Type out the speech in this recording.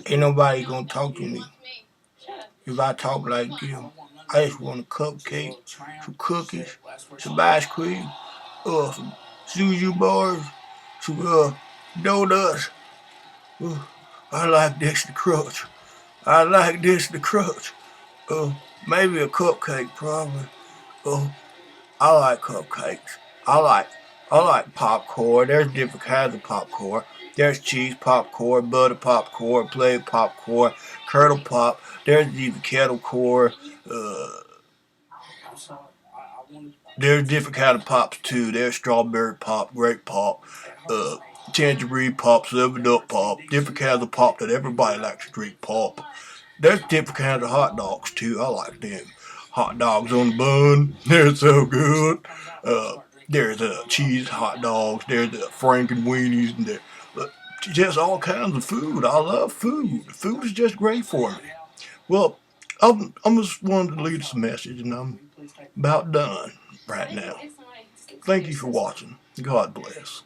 Ain't nobody gonna talk to me if I talk like you. I just want a cupcake, some cookies, some ice cream, some sushi bars, some donuts. I like this the crunch. I like this the crunch. Maybe a cupcake, probably. I like cupcakes. I like popcorn. There's different kinds of popcorn. There's cheese popcorn, butter popcorn, plain popcorn, kernel pop. There's even kettle corn. Uh, there's different kind of pops too. There's strawberry pop, grape pop, tangerine pop, 7-Up pop. Different kinds of pop that everybody likes to drink pop. There's different kinds of hot dogs too. I like them. Hot dogs on the bun. They're so good. There's cheese hot dogs. There's Franken weenies, and there's just all kinds of food. I love food. Food is just great for me. Well, I'm just wanting to leave us a message, and I'm about done right now. Thank you for watching. God bless.